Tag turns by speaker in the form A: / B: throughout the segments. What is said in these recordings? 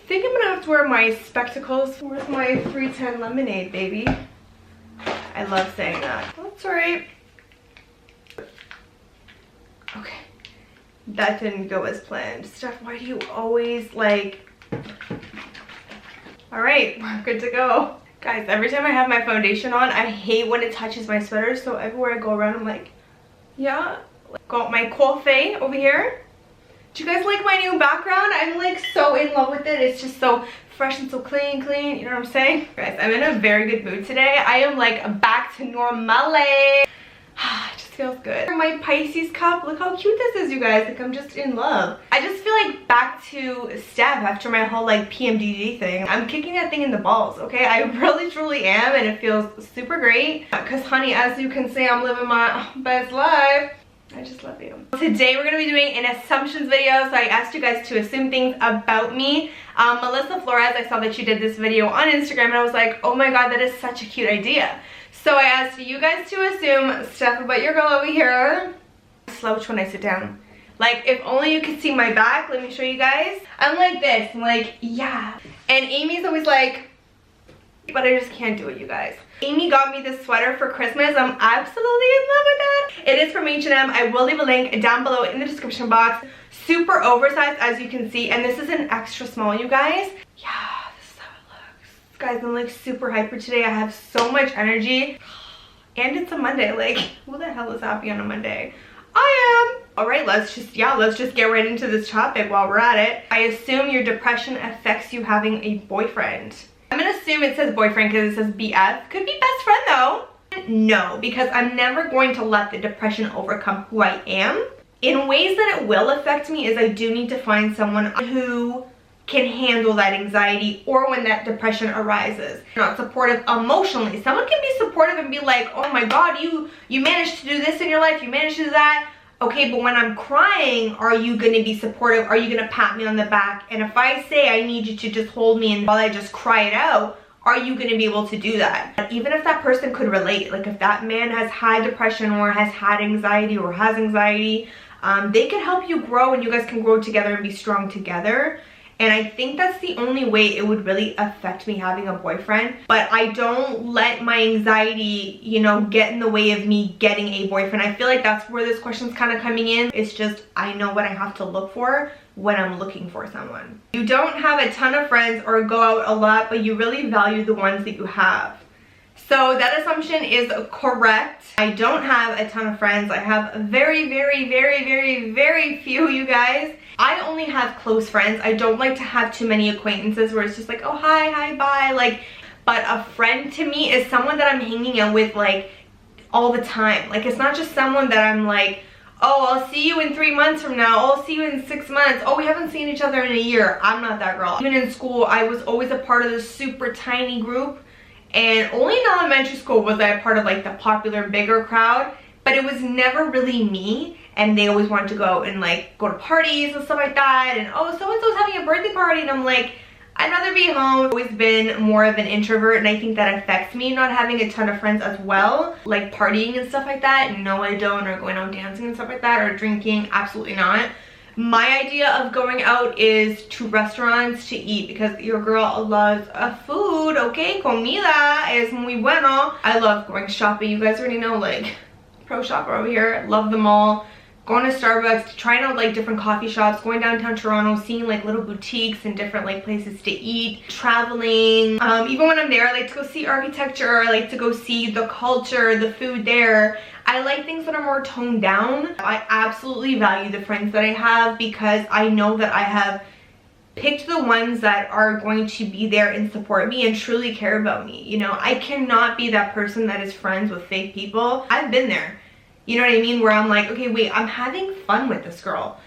A: think I'm gonna have to wear my spectacles. Where's my 310 lemonade, baby? I love saying that. That's alright. Okay. That didn't go as planned. Steph, why do you always like... Alright, we're good to go. Guys, every time I have my foundation on, I hate when it touches my sweater. So everywhere I go around, I'm like, yeah. Got my coffee over here. Do you guys like my new background? I'm like so in love with it. It's just so fresh and so clean, you know what I'm saying? Guys, I'm in a very good mood today. I am like back to normale. It just feels good. My Pisces cup, look how cute this is, you guys. Like, I'm just in love. I just feel like back to Steph after my whole like PMDD thing. I'm kicking that thing in the balls, okay? I really truly am, and it feels super great. Because honey, as you can see, I'm living my best life. I just love you. Today we're going to be doing an assumptions video. So I asked you guys to assume things about me. Melissa Flores, I saw that she did this video on Instagram, and I was like, oh my god, that is such a cute idea. So I asked you guys to assume stuff about your girl over here. I slouch when I sit down. Like, if only you could see my back. Let me show you guys. I'm like this. I'm like, yeah. And Amy's always like, but I just can't do it, you guys. Amy got me this sweater for Christmas. I'm absolutely in love with that. It is from H&M. I will leave a link down below in the description box. Super oversized, as you can see, and this is an extra small, you guys. Yeah, this is how it looks. Guys, I'm like super hyper today. I have so much energy, and it's a Monday. Like, who the hell is happy on a Monday? I am. All right, let's just get right into this topic while we're at it. I assume your depression affects you having a boyfriend. I'm gonna assume it says boyfriend because it says BF. Could be best friend though. No, because I'm never going to let the depression overcome who I am. In ways that it will affect me is I do need to find someone who can handle that anxiety or when that depression arises. Not supportive emotionally. Someone can be supportive and be like, oh my god, you managed to do this in your life, you managed to do that. Okay, but when I'm crying, are you going to be supportive? Are you going to pat me on the back? And if I say I need you to just hold me and while I just cry it out, are you going to be able to do that? Even if that person could relate, like if that man has high depression or has had anxiety or has anxiety, they can help you grow and you guys can grow together and be strong together. And I think that's the only way it would really affect me having a boyfriend. But I don't let my anxiety, you know, get in the way of me getting a boyfriend. I feel like that's where this question's kind of coming in. It's just, I know what I have to look for when I'm looking for someone. You don't have a ton of friends or go out a lot, but you really value the ones that you have. So that assumption is correct. I don't have a ton of friends. I have very, very, very, very, very few, you guys. I only have close friends. I don't like to have too many acquaintances where it's just like, oh, hi, bye. Like, but a friend to me is someone that I'm hanging out with like all the time. Like, it's not just someone that I'm like, oh, I'll see you in 3 months from now. Oh, I'll see you in 6 months. Oh, we haven't seen each other in a year. I'm not that girl. Even in school, I was always a part of this super tiny group. And only in elementary school was I a part of like the popular bigger crowd, but it was never really me. And they always wanted to go out and like go to parties and stuff like that. And oh, so-and-so's having a birthday party. And I'm like, I'd rather be home. I've always been more of an introvert, and I think that affects me not having a ton of friends as well. Like partying and stuff like that. No, I don't. Or going out dancing and stuff like that. Or drinking. Absolutely not. My idea of going out is to restaurants to eat because your girl loves food, okay? Comida es muy bueno. I love going shopping. You guys already know, like, pro shopper over here. Love them all. Going to Starbucks, trying out like different coffee shops, going downtown Toronto, seeing like little boutiques and different like places to eat, traveling. Even when I'm there, I like to go see architecture. I like to go see the culture, the food there. I like things that are more toned down. I absolutely value the friends that I have because I know that I have picked the ones that are going to be there and support me and truly care about me. You know, I cannot be that person that is friends with fake people. I've been there. You know what I mean? Where I'm like, okay, wait, I'm having fun with this girl,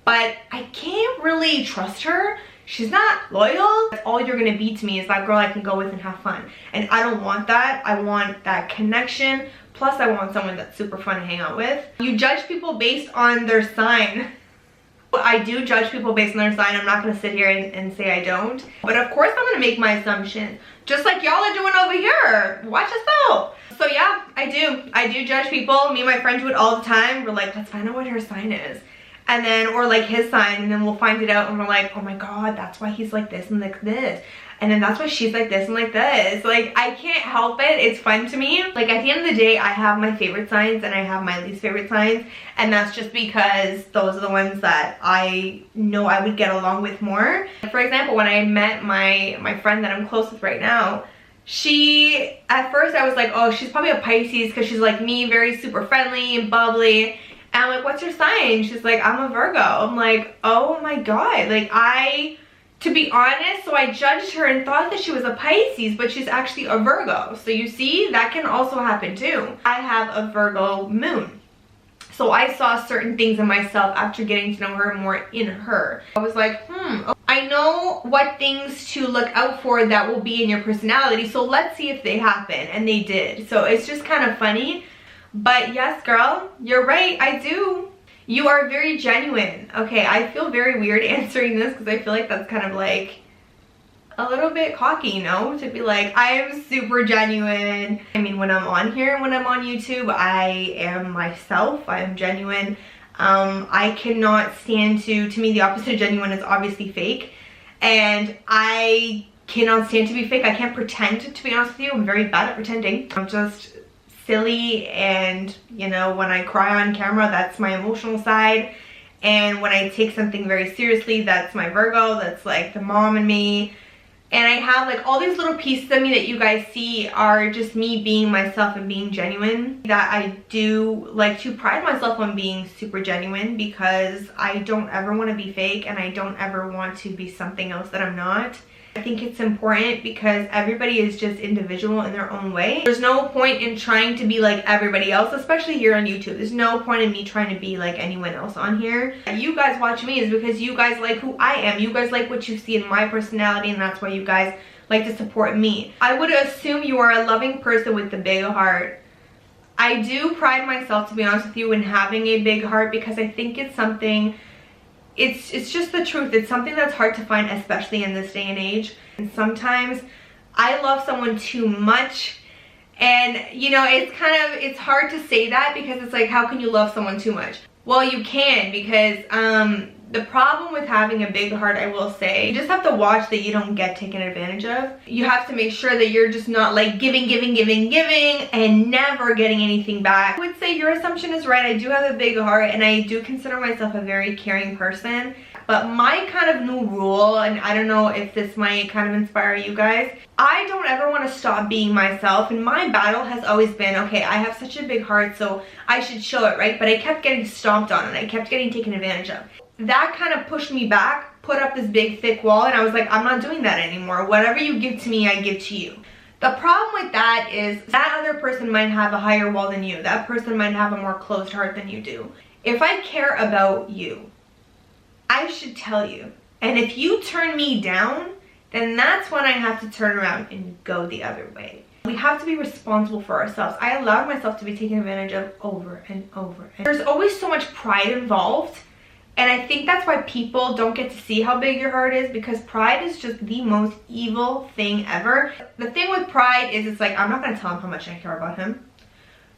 A: but I can't really trust her. She's not loyal. That's all you're gonna be to me is that girl I can go with and have fun. And I don't want that. I want that connection. Plus, I want someone that's super fun to hang out with. You judge people based on their sign. I do judge people based on their sign. I'm not gonna sit here and say I don't. But of course, I'm gonna make my assumptions. Just like y'all are doing over here. Watch yourself. So yeah, I do judge people. Me and my friends do it all the time. We're like, let's find out what her sign is. and then, or like his sign, and then we'll find it out and we're like, oh my god, that's why he's like this and like this, and then that's why she's like this and like this. Like, I can't help it. It's fun to me. Like, at the end of the day, I have my favorite signs and I have my least favorite signs, and that's just because those are the ones that I know I would get along with more. For example, when I met my friend that I'm close with right now, she, at first I was like, oh, she's probably a Pisces because she's like me, very super friendly and bubbly. And I'm like, what's your sign? She's like, I'm a Virgo. I'm like, oh my god. Like, to be honest, so I judged her and thought that she was a Pisces, but she's actually a Virgo. So you see, that can also happen too. I have a Virgo moon. So I saw certain things in myself after getting to know her more in her. I was like, I know what things to look out for that will be in your personality, so let's see if they happen. And they did. So it's just kind of funny. But yes, girl, you're right, I do. You are very genuine. Okay, I feel very weird answering this because I feel like that's kind of like a little bit cocky, you know? To be like, I am super genuine. I mean, when I'm on here and when I'm on YouTube, I am myself. I am genuine. I cannot stand to me, the opposite of genuine is obviously fake. And I cannot stand to be fake. I can't pretend, to be honest with you. I'm very bad at pretending. I'm just silly, and you know, when I cry on camera, that's my emotional side, and when I take something very seriously, that's my Virgo, that's like the mom in me. And I have like all these little pieces of me that you guys see are just me being myself and being genuine, that I do like to pride myself on being super genuine, because I don't ever want to be fake and I don't ever want to be something else that I'm not. I think it's important because everybody is just individual in their own way. There's no point in trying to be like everybody else, especially here on YouTube. There's no point in me trying to be like anyone else on here. You guys watch me is because you guys like who I am. You guys like what you see in my personality, and that's why you guys like to support me. I would assume you are a loving person with a big heart. I do pride myself, to be honest with you, in having a big heart, because I think it's something, it's just the truth. It's something that's hard to find, especially in this day and age. And sometimes I love someone too much, and you know, it's hard to say that, because it's like, how can you love someone too much? Well, you can, because the problem with having a big heart, I will say, you just have to watch that you don't get taken advantage of. You have to make sure that you're just not like giving and never getting anything back. I would say your assumption is right. I do have a big heart, and I do consider myself a very caring person. But my kind of new rule, and I don't know if this might kind of inspire you guys, I don't ever want to stop being myself. And my battle has always been, okay, I have such a big heart, so I should show it, right? But I kept getting stomped on, and I kept getting taken advantage of. That kind of pushed me back, put up this big thick wall, and I was like, I'm not doing that anymore. Whatever you give to me, I give to you. The problem with that is that other person might have a higher wall than you. That person might have a more closed heart than you do. If I care about you, I should tell you. And if you turn me down, then that's when I have to turn around and go the other way. We have to be responsible for ourselves. I allowed myself to be taken advantage of over and over. And there's always so much pride involved. And I think that's why people don't get to see how big your heart is, because pride is just the most evil thing ever. The thing with pride is, it's like, I'm not gonna tell him how much I care about him.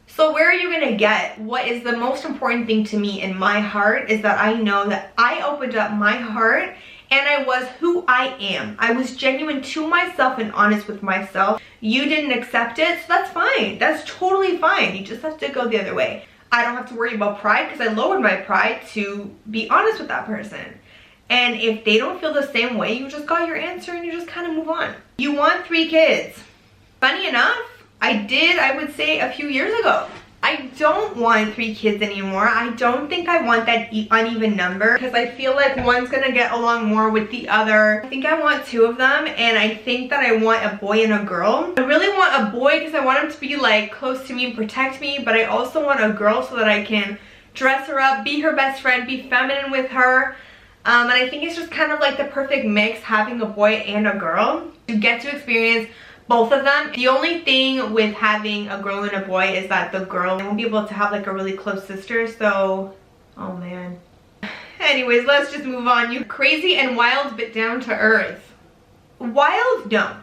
A: So where are you gonna get? What is the most important thing to me in my heart is that I know that I opened up my heart and I was who I am. I was genuine to myself and honest with myself. You didn't accept it, so that's fine. That's totally fine. You just have to go the other way. I don't have to worry about pride because I lowered my pride to be honest with that person. And if they don't feel the same way, you just got your answer and you just kind of move on. You want 3 kids. Funny enough, I did, I would say, a few years ago. I don't want 3 kids anymore. I don't think I want that uneven number, because I feel like one's gonna get along more with the other. I think I want 2 of them, and I think that I want a boy and a girl. I really want a boy because I want him to be like close to me and protect me, but I also want a girl so that I can dress her up, be her best friend, be feminine with her. And I think it's just kind of like the perfect mix, having a boy and a girl. You get to experience both of them. The only thing with having a girl and a boy is that the girl won't be able to have like a really close sister, so oh man. Anyways, let's just move on. You crazy and wild but down to earth. Wild? No.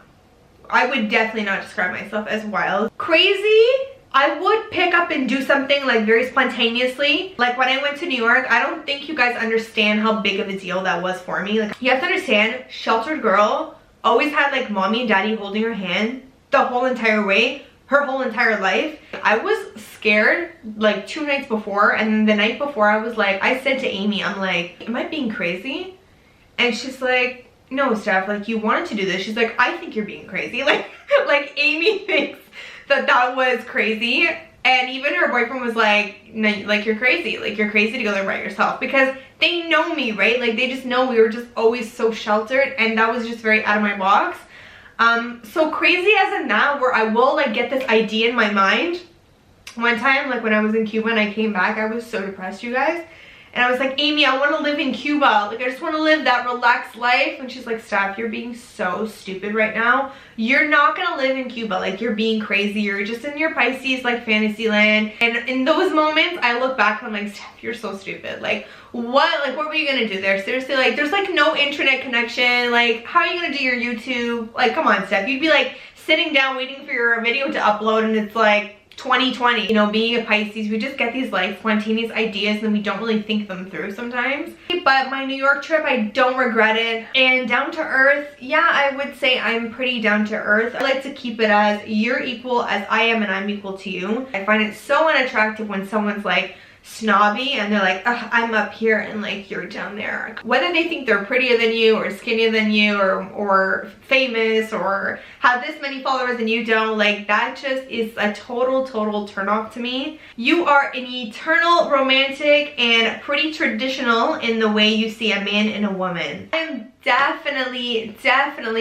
A: I would definitely not describe myself as wild. Crazy? I would pick up and do something like very spontaneously. Like when I went to New York, I don't think you guys understand how big of a deal that was for me. Like, you have to understand, sheltered girl, always had like mommy and daddy holding her hand the whole entire way, her whole entire life. I was scared like 2 nights before, and then the night before I was like, I said to Amy, I'm like, am I being crazy? And she's like, no, Steph, like you wanted to do this. She's like, I think you're being crazy. Like Amy thinks that was crazy. And even her boyfriend was like, no, like you're crazy. Like you're crazy to go there by yourself, because they know me, right? Like they just know we were just always so sheltered, and that was just very out of my box. So crazy as in that, where I will like get this idea in my mind. One time, like when I was in Cuba and I came back, I was so depressed, you guys. And I was like, Amy, I want to live in Cuba. Like, I just want to live that relaxed life. And she's like, Steph, you're being so stupid right now. You're not going to live in Cuba. Like, you're being crazy. You're just in your Pisces, like, fantasy land. And in those moments, I look back and I'm like, Steph, you're so stupid. Like, what? Like, what were you going to do there? Seriously, like, there's, like, no internet connection. Like, how are you going to do your YouTube? Like, come on, Steph. You'd be, like, sitting down waiting for your video to upload, and it's, like, 2020, you know, being a Pisces, we just get these like spontaneous ideas and we don't really think them through sometimes. But my New York trip, I don't regret it. And down to earth, yeah, I would say I'm pretty down to earth. I like to keep it as you're equal as I am and I'm equal to you. I find it so unattractive when someone's like snobby and they're like, I'm up here and like you're down there. Whether they think they're prettier than you or skinnier than you or famous or have this many followers and you don't, like that just is a total turn off to me. You are an eternal romantic and pretty traditional in the way you see a man and a woman. I'm definitely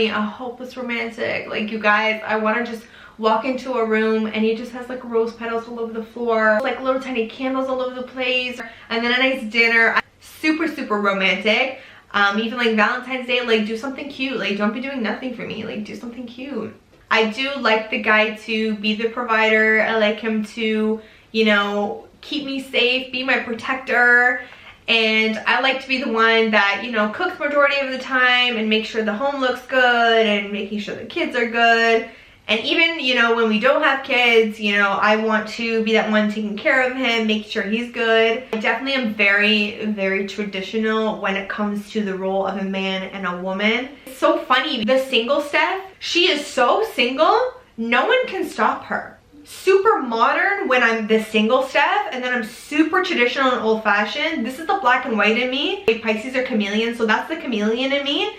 A: a hopeless romantic. Like you guys, I want to just walk into a room and he just has like rose petals all over the floor, like little tiny candles all over the place, and then a nice dinner. Super romantic. Even like Valentine's Day, like do something cute. Like don't be doing nothing for me, like do something cute. I do like the guy to be the provider. I like him to, you know, keep me safe, be my protector. And I like to be the one that, you know, cooks majority of the time and make sure the home looks good and making sure the kids are good. And even, you know, when we don't have kids, you know, I want to be that one taking care of him, making sure he's good. I definitely am very traditional when it comes to the role of a man and a woman. It's so funny. The single Steph, she is so single, no one can stop her. Super modern when I'm the single Steph, and then I'm super traditional and old-fashioned. This is the black and white in me. Pisces are chameleons, so that's the chameleon in me.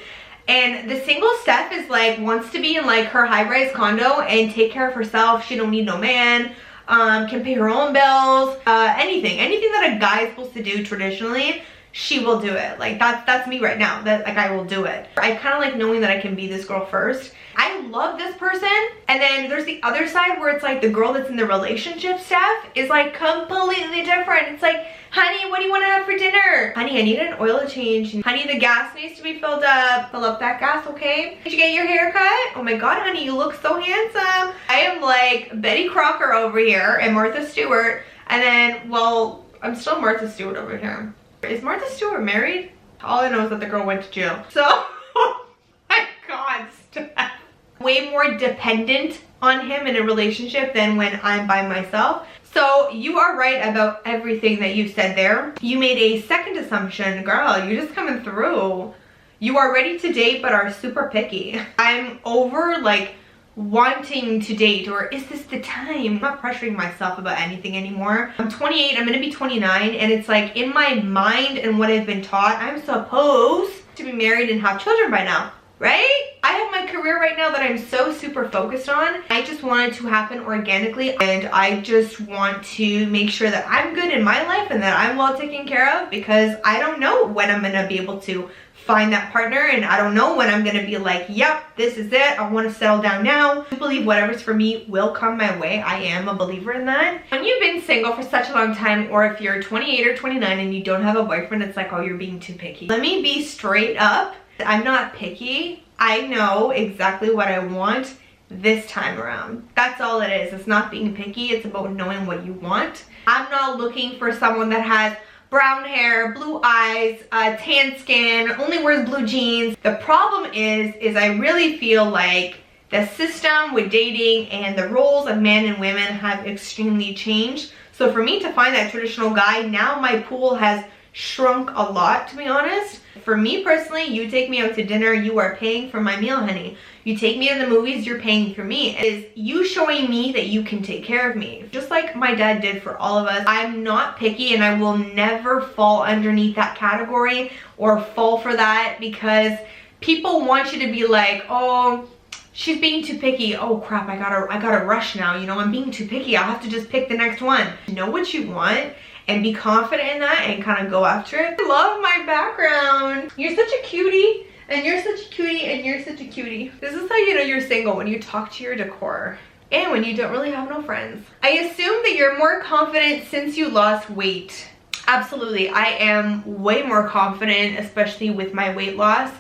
A: And the single Steph is like, wants to be in like her high-rise condo and take care of herself. She don't need no man, can pay her own bills, anything that a guy is supposed to do traditionally, she will do it. Like that's me right now, that like I will do it. I kind of like knowing that I can be this girl first. I love this person. And then there's the other side where it's like the girl that's in the relationship Steph is like completely different. It's like, honey, what do you want to have for dinner? Honey, I need an oil change. Honey, the gas needs to be filled up. Fill up that gas, okay? Did you get your hair cut? Oh my god, honey, you look so handsome. I am like Betty Crocker over here and Martha Stewart. And then, well, I'm still Martha Stewart over here. Is Martha Stewart married? All I know is that the girl went to jail. So, oh my god, Steph. Way more dependent on him in a relationship than when I'm by myself. So you are right about everything that you said there. You made a second assumption. Girl, you're just coming through. You are ready to date but are super picky. I'm over like wanting to date, or is this the time? I'm not pressuring myself about anything anymore. I'm 28, I'm gonna be 29, and it's like in my mind and what I've been taught, I'm supposed to be married and have children by now. Right? I have my career right now that I'm so super focused on. I just want it to happen organically, and I just want to make sure that I'm good in my life and that I'm well taken care of, because I don't know when I'm gonna be able to find that partner, and I don't know when I'm gonna be like, yep, this is it, I want to settle down now. I believe whatever's for me will come my way. I am a believer in that. When you've been single for such a long time, or if you're 28 or 29 and you don't have a boyfriend, it's like, oh, you're being too picky. Let me be straight up. I'm not picky. I know exactly what I want this time around. That's all it is. It's not being picky. It's about knowing what you want. I'm not looking for someone that has brown hair, blue eyes, tan skin, only wears blue jeans. The problem is I really feel like the system with dating and the roles of men and women have extremely changed. So for me to find that traditional guy, now my pool has shrunk a lot, to be honest. For me personally, you take me out to dinner, you are paying for my meal, honey. You take me to the movies, you're paying for me. It is you showing me that you can take care of me. Just like my dad did for all of us. I'm not picky and I will never fall underneath that category or fall for that, because people want you to be like, oh, she's being too picky. Oh crap, I gotta rush now. You know, I'm being too picky. I'll have to just pick the next one. Know what you want and be confident in that and kind of go after it. I love my background. You're such a cutie, and you're such a cutie, and you're such a cutie. This is how you know you're single, when you talk to your decor and when you don't really have no friends. I assume that you're more confident since you lost weight. Absolutely, I am way more confident, especially with my weight loss.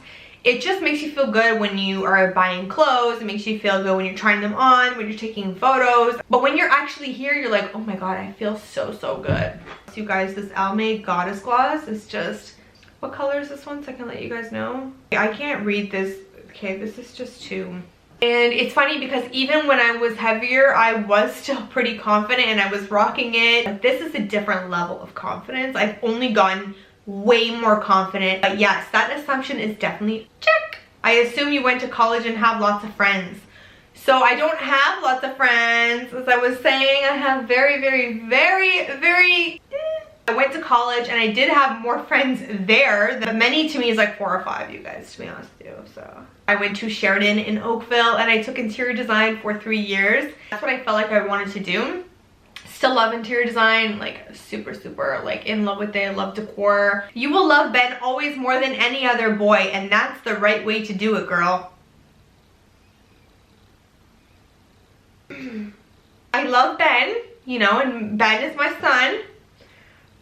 A: It just makes you feel good when you are buying clothes. It makes you feel good when you're trying them on, when you're taking photos. But when you're actually here, you're like, oh my God, I feel so, so good. So you guys, this Almay Goddess Gloss is just, what color is this one so I can let you guys know? I can't read this. Okay, this is just 2. And it's funny because even when I was heavier, I was still pretty confident and I was rocking it. But this is a different level of confidence. I've only gotten way more confident. But yes, that assumption is definitely check. I assume you went to college and have lots of friends. So I don't have lots of friends. As I was saying, I have I went to college and I did have more friends there. The many to me is like 4 or 5, you guys, to be honest with you. So I went to Sheridan in Oakville and I took interior design for 3 years. That's what I felt like I wanted to do. Still love interior design, like super like in love with it. Love decor. You will love Ben always more than any other boy, and that's the right way to do it, girl. I love Ben, you know, and Ben is my son.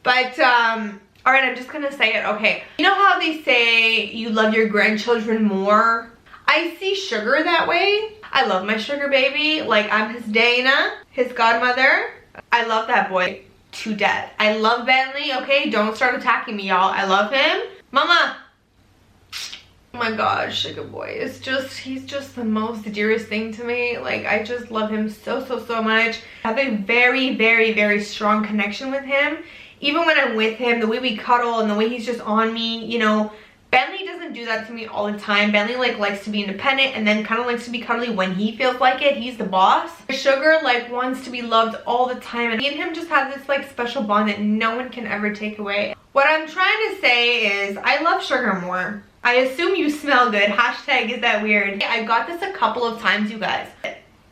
A: But all right, I'm just gonna say it. Okay, you know how they say you love your grandchildren more? I see Sugar that way. I love my sugar baby. Like, I'm his Dana, his godmother. I love that boy to death. I love Bentley, okay? Don't start attacking me, y'all. I love him. Mama. Oh my gosh, sugar boy is just, he's just the most dearest thing to me. Like, I just love him so much. I have a very strong connection with him. Even when I'm with him, the way we cuddle and the way he's just on me, you know, Bentley doesn't do that to me all the time. Bentley like likes to be independent and then kind of likes to be cuddly when he feels like it. He's the boss. Sugar like wants to be loved all the time, and me and him just have this like special bond that no one can ever take away. What I'm trying to say is I love Sugar more. I assume you smell good. Hashtag is that weird. I got this a couple of times, you guys.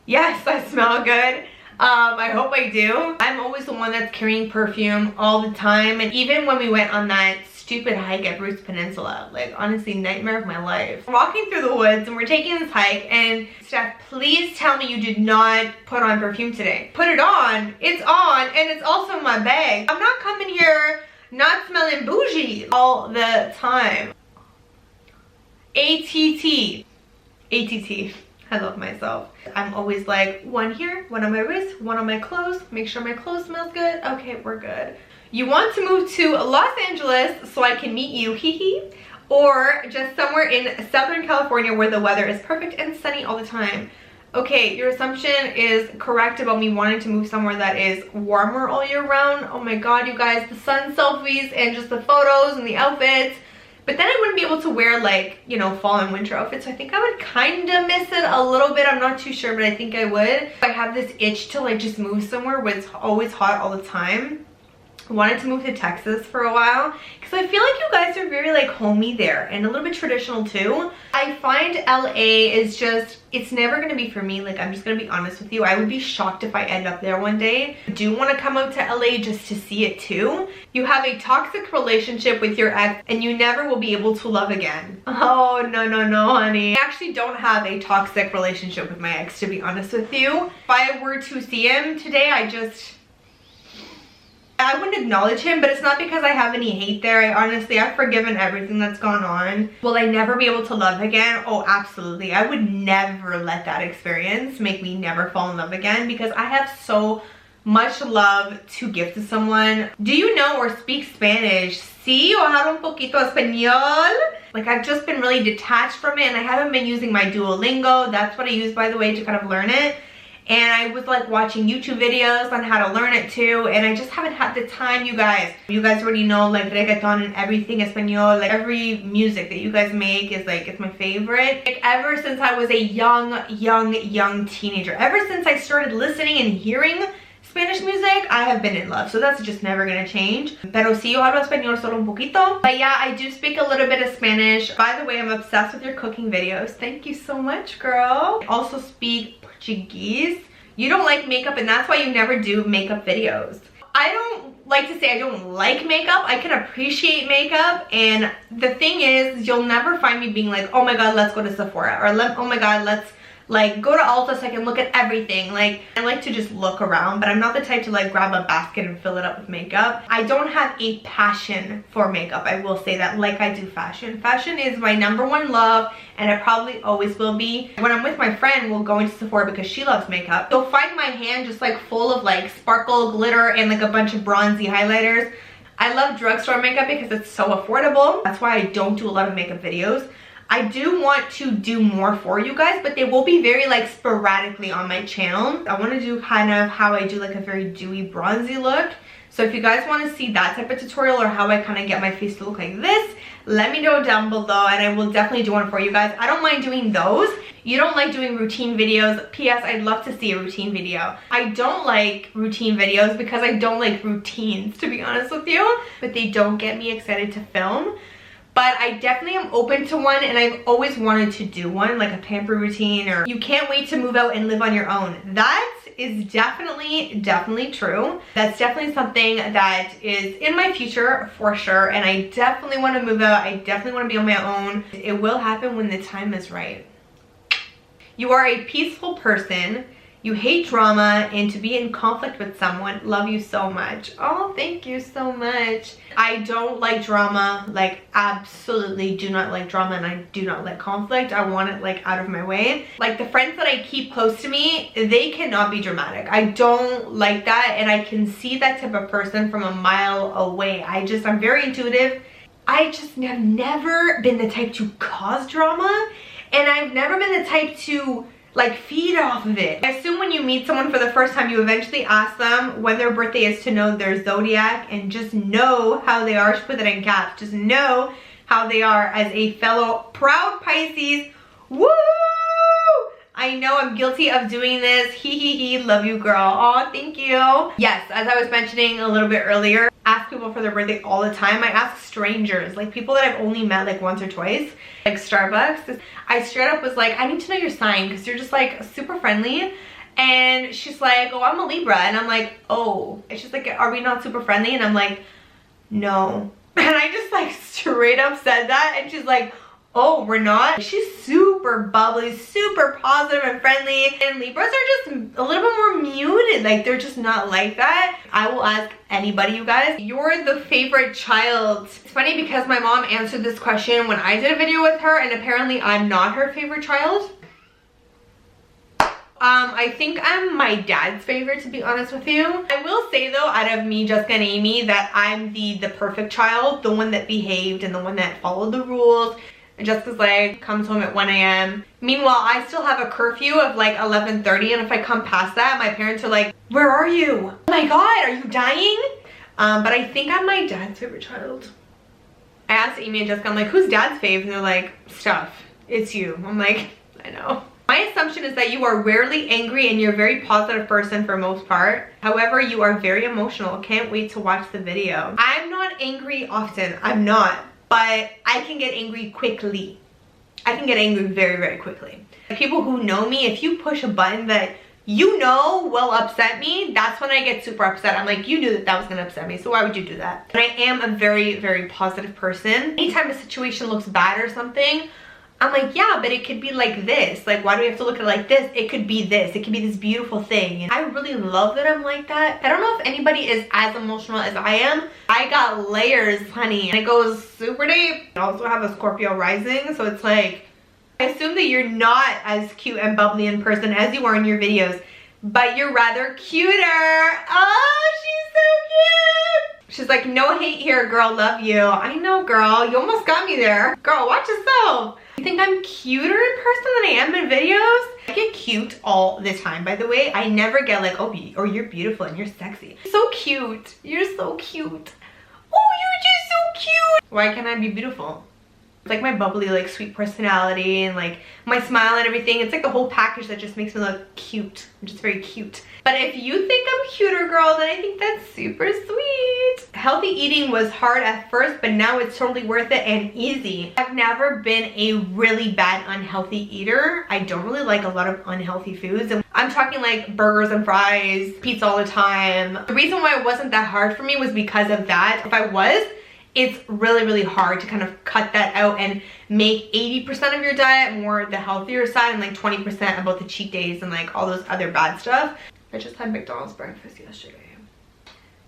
A: Yes, I smell good. I hope I do. I'm always the one that's carrying perfume all the time, and even when we went on that stupid hike at Bruce Peninsula, like honestly nightmare of my life. We're walking through the woods and we're taking this hike, and Steph, please tell me you did not put on perfume today. Put it on. It's on, and it's also in my bag. I'm not coming here not smelling bougie all the time. ATT. I love myself. I'm always like, one here, one on my wrist, one on my clothes. Make sure my clothes smells good. Okay, we're good. You want to move to Los Angeles so I can meet you, hee hee, or just somewhere in Southern California where the weather is perfect and sunny all the time. Okay, your assumption is correct about me wanting to move somewhere that is warmer all year round. Oh my God, you guys, the sun selfies and just the photos and the outfits. But then I wouldn't be able to wear like, you know, fall and winter outfits. So I think I would kind of miss it a little bit. I'm not too sure, but I think I would. I have this itch to like just move somewhere where it's always hot all the time. I wanted to move to Texas for a while because I feel like you guys are very like homey there and a little bit traditional too. I find LA is just, it's never going to be for me. Like, I'm just going to be honest with you. I would be shocked if I end up there one day. I do want to come out to LA just to see it too. You have a toxic relationship with your ex and you never will be able to love again. Oh, no, honey. I actually don't have a toxic relationship with my ex, to be honest with you. If I were to see him today, I wouldn't acknowledge him, but it's not because I have any hate there. I've forgiven everything that's gone on. Will I never be able to love again? Oh, absolutely. I would never let that experience make me never fall in love again, because I have so much love to give to someone. Do you know or speak Spanish? Sí, o hablo un poquito español. Like, I've just been really detached from it, and I haven't been using my Duolingo. That's what I use, by the way, to kind of learn it. And I was like watching YouTube videos on how to learn it too, and I just haven't had the time, you guys. You guys already know, like, reggaeton and everything español, like every music that you guys make is like, it's my favorite. Like, ever since I was a young teenager, ever since I started listening and hearing Spanish music, I have been in love. So that's just never gonna change. Pero sí, yo hablo español solo un poquito. But yeah, I do speak a little bit of Spanish. By the way, I'm obsessed with your cooking videos. Thank you so much, girl. I also speak Portuguese. You don't like makeup, and that's why you never do makeup videos. I don't like to say I don't like makeup. I can appreciate makeup, and the thing is, you'll never find me being like, oh my god, let's go to Sephora, or oh my god, let's like go to Ulta so I can look at everything. Like, I like to just look around, but I'm not the type to like grab a basket and fill it up with makeup. I don't have a passion for makeup, I will say that, like I do fashion. Fashion is my #1 love, and it probably always will be. When I'm with my friend, we'll go into Sephora because she loves makeup. You'll find my hand just like full of like sparkle, glitter, and like a bunch of bronzy highlighters. I love drugstore makeup because it's so affordable. That's why I don't do a lot of makeup videos. I do want to do more for you guys, but they will be very like sporadically on my channel. I want to do kind of how I do like a very dewy bronzy look. So if you guys want to see that type of tutorial, or how I kind of get my face to look like this, let me know down below, and I will definitely do one for you guys. I don't mind doing those. You don't like doing routine videos. P.S. I'd love to see a routine video. I don't like routine videos because I don't like routines, to be honest with you, but they don't get me excited to film. But I definitely am open to one, and I've always wanted to do one, like a pamper routine, or you can't wait to move out and live on your own. That is definitely true. That's definitely something that is in my future for sure, and I definitely want to move out. I definitely want to be on my own. It will happen when the time is right. You are a peaceful person. You hate drama, and to be in conflict with someone. Love you so much. Oh, thank you so much. I don't like drama, like absolutely do not like drama, and I do not like conflict. I want it like out of my way. Like, the friends that I keep close to me, they cannot be dramatic. I don't like that, and I can see that type of person from a mile away. I'm very intuitive. I just have never been the type to cause drama, and I've never been the type to like feed off of it. I assume when you meet someone for the first time, you eventually ask them when their birthday is to know their zodiac, and just know how they are. She put that in caps. Just know how they are as a fellow proud Pisces. Woo! I know I'm guilty of doing this. He. Love you, girl. Oh, thank you. Yes, as I was mentioning a little bit earlier, ask people for their birthday all the time. I ask strangers, like people that I've only met like once or twice, like Starbucks. I straight up was like, I need to know your sign because you're just like super friendly. And she's like, oh, I'm a Libra. And I'm like, oh. And she's like, are we not super friendly? And I'm like, no. And I just like straight up said that. And she's like, oh, we're not? She's super bubbly, super positive and friendly. And Libras are just a little bit more muted. Like, they're just not like that. I will ask anybody, you guys. You're the favorite child. It's funny because my mom answered this question when I did a video with her, and apparently I'm not her favorite child. I think I'm my dad's favorite, to be honest with you. I will say though, out of me, Jessica and Amy, that I'm the perfect child, the one that behaved and the one that followed the rules. And Jessica's like, comes home at 1 a.m. Meanwhile, I still have a curfew of like 11:30, and if I come past that, my parents are like, where are you? Oh my god, are you dying? But I think I'm my dad's favorite child. I asked Amy and Jessica, I'm like, who's dad's fave? And they're like, Stuff, it's you. I'm like, I know. My assumption is that you are rarely angry, and you're a very positive person for most part. However, you are very emotional. Can't wait to watch the video. I'm not angry often. I'm not. But I can get angry quickly. I can get angry very quickly. People who know me, if you push a button that you know will upset me, that's when I get super upset. I'm like, you knew that was gonna upset me, so why would you do that? And I am a very positive person. Anytime a situation looks bad or something, I'm like, yeah, but it could be like this. Like, why do we have to look at it like this? It could be this. It could be this beautiful thing. And I really love that I'm like that. I don't know if anybody is as emotional as I am. I got layers, honey, and it goes super deep. I also have a Scorpio rising, so it's like, I assume that you're not as cute and bubbly in person as you are in your videos. but you're rather cuter. Oh, she's so cute. She's like, no hate here, girl, love you. I know, girl, you almost got me there. Girl, watch yourself. You think I'm cuter in person than I am in videos? I get cute all the time, by the way. I never get like, oh, or you're beautiful and you're sexy. So cute. You're so cute. Oh, you're just so cute. Why can't I be beautiful? It's like my bubbly, like sweet personality and like my smile and everything. It's like the whole package that just makes me look cute. I'm just very cute. But if you think I'm cuter, girl, then I think that's super sweet. Healthy eating was hard at first, but now it's totally worth it and easy. I've never been a really bad unhealthy eater. I don't really like a lot of unhealthy foods. And I'm talking like burgers and fries, pizza all the time. The reason why it wasn't that hard for me was because of that. If I was, it's really, really hard to kind of cut that out and make 80% of your diet more the healthier side and like 20% about the cheat days and like all those other bad stuff. I just had McDonald's breakfast yesterday.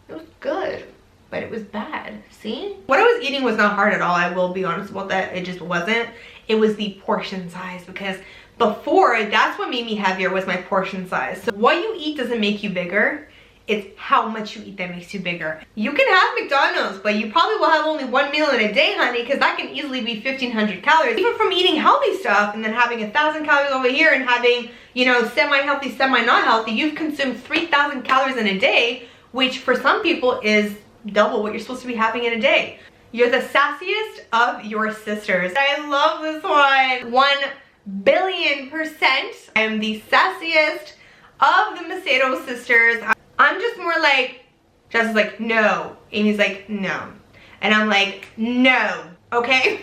A: It was good, but it was bad. See? What I was eating was not hard at all. I will be honest about that. It just wasn't. It was the portion size, because before, that's what made me heavier, was my portion size. So what you eat doesn't make you bigger. It's how much you eat that makes you bigger. You can have McDonald's, but you probably will have only one meal in a day, honey, because that can easily be 1,500 calories. Even from eating healthy stuff and then having 1,000 calories over here and having, you know, semi-healthy, semi-not healthy, you've consumed 3,000 calories in a day, which for some people is double what you're supposed to be having in a day. You're the sassiest of your sisters. I love this one. 1,000,000,000%. I am the sassiest of the Macedo sisters. I'm just more like, Jess is like, no. Amy's like, no. And I'm like, no, okay?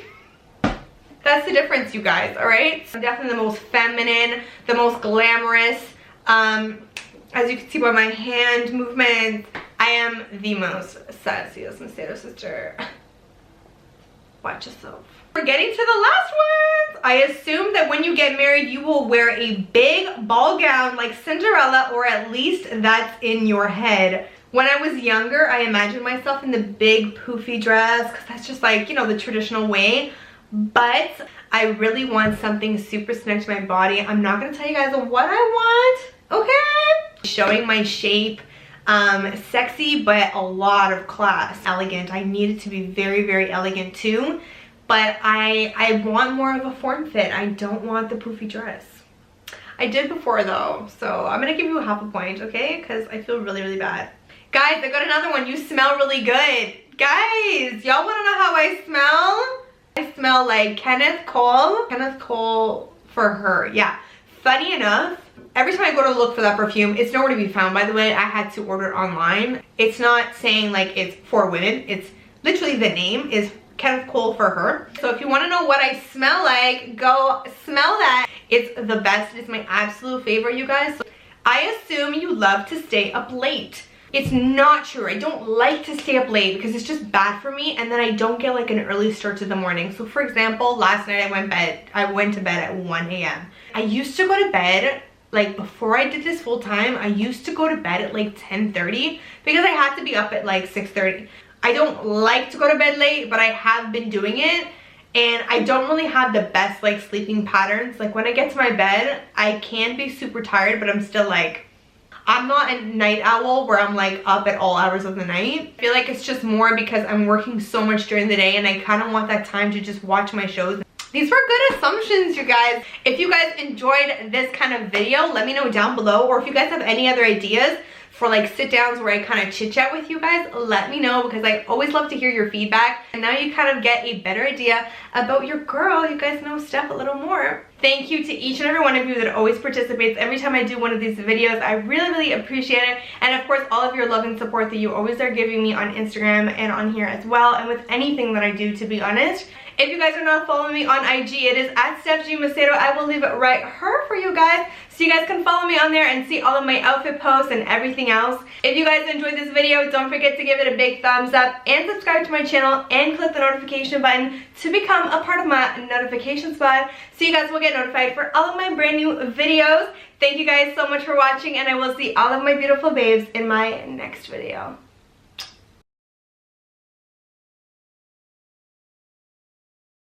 A: That's the difference, you guys, all right? I'm definitely the most feminine, the most glamorous. As you can see by my hand movements, I am the most sassiest Macedo sister. Watch yourself. We're getting to the last ones. I assume that when you get married, you will wear a big ball gown like Cinderella, or at least that's in your head. When I was younger, I imagined myself in the big poofy dress, because that's just like, you know, the traditional way. But I really want something super snug to my body. I'm not gonna tell you guys what I want, okay? Showing my shape, sexy, but a lot of class. Elegant. I need it to be very, very elegant too. But I want more of a form fit. I don't want the poofy dress. I did before though, so I'm gonna give you half a point, okay? Because I feel really, really bad. Guys, I got another one. You smell really good. Guys, y'all wanna know how I smell? I smell like Kenneth Cole. Kenneth Cole for her, yeah. Funny enough, every time I go to look for that perfume, it's nowhere to be found. By the way, I had to order it online. It's not saying like it's for women. It's literally the name is Kenneth Cole for her. So if you want to know what I smell like, go smell that. It's the best. It's my absolute favorite, you guys. So I assume you love to stay up late. It's not true. I don't like to stay up late because it's just bad for me, and then I don't get like an early start to the morning. So for example, last night I went to bed at 1 a.m. I used to go to bed, like before I did this full time, I used to go to bed at like 10:30 because I had to be up at like 6:30. I don't like to go to bed late, but I have been doing it, and I don't really have the best like sleeping patterns. Like when I get to my bed, I can be super tired, but I'm still like, I'm not a night owl where I'm like up at all hours of the night. I feel like it's just more because I'm working so much during the day and I kind of want that time to just watch my shows. These were good assumptions, you guys. If you guys enjoyed this kind of video, let me know down below. Or if you guys have any other ideas for like sit downs where I kind of chit chat with you guys, let me know, because I always love to hear your feedback. And now you kind of get a better idea about your girl. You guys know Steph a little more. Thank you to each and every one of you that always participates every time I do one of these videos. I really, really appreciate it. And of course, all of your love and support that you always are giving me on Instagram and on here as well, and with anything that I do, to be honest. If you guys are not following me on IG, it is at Steph G Macedo. I will leave it right here for you guys, so you guys can follow me on there and see all of my outfit posts and everything else. If you guys enjoyed this video, don't forget to give it a big thumbs up and subscribe to my channel and click the notification button to become a part of my notification squad, so you guys will get notified for all of my brand new videos. Thank you guys so much for watching, and I will see all of my beautiful babes in my next video.